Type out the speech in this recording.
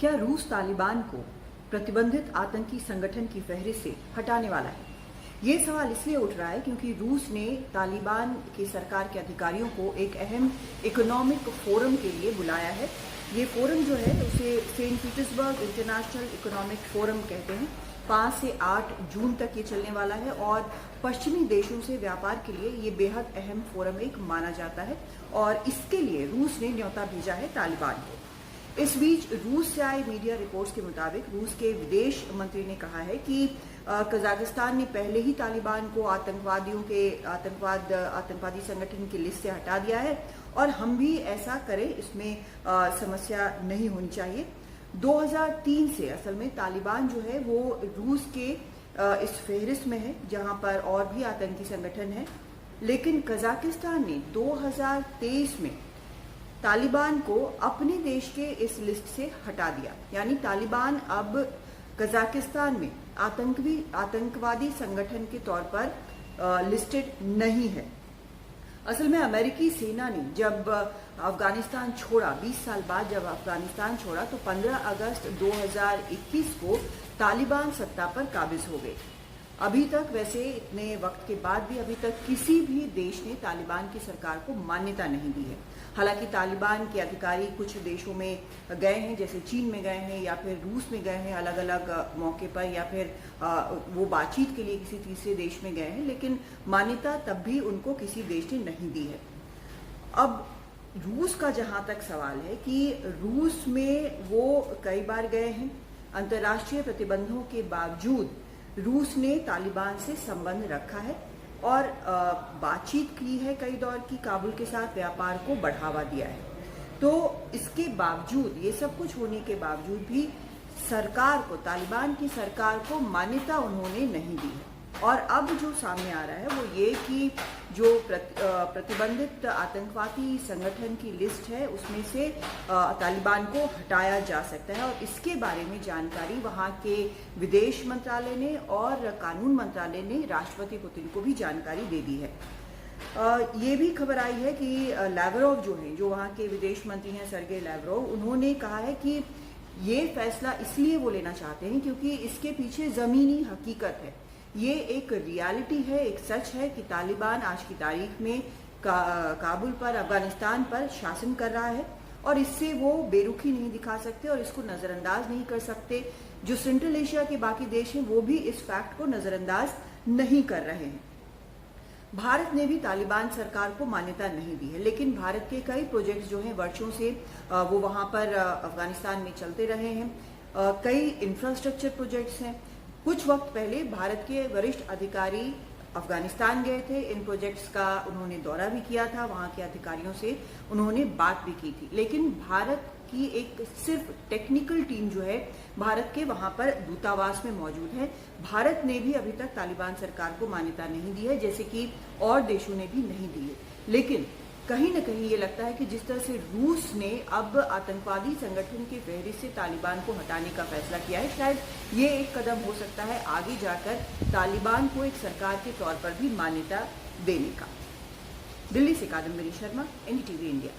क्या रूस तालिबान को प्रतिबंधित आतंकी संगठन की फहरिस्त से हटाने वाला है? ये सवाल इसलिए उठ रहा है क्योंकि रूस ने तालिबान की सरकार के अधिकारियों को एक अहम इकोनॉमिक फोरम के लिए बुलाया है। ये फोरम जो है उसे Saint Petersburg International Economic Forum कहते हैं। 5 से 8 जून तक ये चलने वाला है और पश्चिमी देशों से व्यापार के लिए ये बेहद अहम फोरम एक माना जाता है और इसके लिए रूस ने न्योता भेजा है तालिबान को। इस बीच रूस से आए मीडिया रिपोर्ट्स के मुताबिक रूस के विदेश मंत्री ने कहा है कि कजाकिस्तान ने पहले ही तालिबान को आतंकवादी संगठन की लिस्ट से हटा दिया है और हम भी ऐसा करें, इसमें समस्या नहीं होनी चाहिए। 2003 से असल में तालिबान जो है वो रूस के इस फहरिस्त में है जहां पर और भी आतंकी संगठन है, लेकिन कजाकिस्तान ने 2023 में तालिबान को अपने देश के इस लिस्ट से हटा दिया। यानी तालिबान अब कजाकिस्तान में आतंकवादी संगठन के तौर पर लिस्टेड नहीं है। असल में अमेरिकी सेना ने जब अफगानिस्तान छोड़ा, 20 साल बाद जब अफगानिस्तान छोड़ा तो 15 अगस्त 2021 को तालिबान सत्ता पर काबिज हो गए। अभी तक वैसे इतने वक्त के बाद भी अभी तक किसी भी देश ने तालिबान की सरकार को मान्यता नहीं दी है। हालांकि तालिबान के अधिकारी कुछ देशों में गए हैं, जैसे चीन में गए हैं या फिर रूस में गए हैं अलग अलग मौके पर, या फिर वो बातचीत के लिए किसी तीसरे देश में गए हैं, लेकिन मान्यता तब भी उनको किसी देश ने नहीं दी है। अब रूस का जहां तक सवाल है कि रूस में वो कई बार गए हैं, अंतर्राष्ट्रीय प्रतिबंधों के बावजूद रूस ने तालिबान से संबंध रखा है और बातचीत की है कई दौर की, काबुल के साथ व्यापार को बढ़ावा दिया है। तो इसके बावजूद, ये सब कुछ होने के बावजूद भी सरकार को, तालिबान की सरकार को मान्यता उन्होंने नहीं दी है। और अब जो सामने आ रहा है वो ये कि जो प्रतिबंधित आतंकवादी संगठन की लिस्ट है उसमें से तालिबान को हटाया जा सकता है और इसके बारे में जानकारी वहाँ के विदेश मंत्रालय ने और कानून मंत्रालय ने राष्ट्रपति पुतिन को भी जानकारी दे दी है। ये भी खबर आई है कि लैवरोव जो हैं, जो वहाँ के विदेश मंत्री हैं सर्गेई लैवरोव, उन्होंने कहा है कि ये फैसला इसलिए वो लेना चाहते हैं क्योंकि इसके पीछे ज़मीनी हकीकत है। ये एक रियलिटी है, एक सच है कि तालिबान आज की तारीख में काबुल पर, अफगानिस्तान पर शासन कर रहा है और इससे वो बेरुखी नहीं दिखा सकते और इसको नज़रअंदाज नहीं कर सकते। जो सेंट्रल एशिया के बाकी देश हैं वो भी इस फैक्ट को नज़रअंदाज नहीं कर रहे हैं। भारत ने भी तालिबान सरकार को मान्यता नहीं दी है, लेकिन भारत के कई प्रोजेक्ट्स जो हैं वर्षों से वो वहाँ पर अफगानिस्तान में चलते रहे हैं। कई इंफ्रास्ट्रक्चर प्रोजेक्ट्स हैं। कुछ वक्त पहले भारत के वरिष्ठ अधिकारी अफगानिस्तान गए थे, इन प्रोजेक्ट्स का उन्होंने दौरा भी किया था, वहाँ के अधिकारियों से उन्होंने बात भी की थी। लेकिन भारत की एक सिर्फ टेक्निकल टीम जो है भारत के वहाँ पर दूतावास में मौजूद है। भारत ने भी अभी तक तालिबान सरकार को मान्यता नहीं दी है, जैसे कि और देशों ने भी नहीं दी है। लेकिन कहीं ना कहीं ये लगता है कि जिस तरह से रूस ने अब आतंकवादी संगठन के फहरिस्त से तालिबान को हटाने का फैसला किया है, शायद ये एक कदम हो सकता है आगे जाकर तालिबान को एक सरकार के तौर पर भी मान्यता देने का। दिल्ली से कादम्बरी शर्मा, एनडीटीवी इंडिया।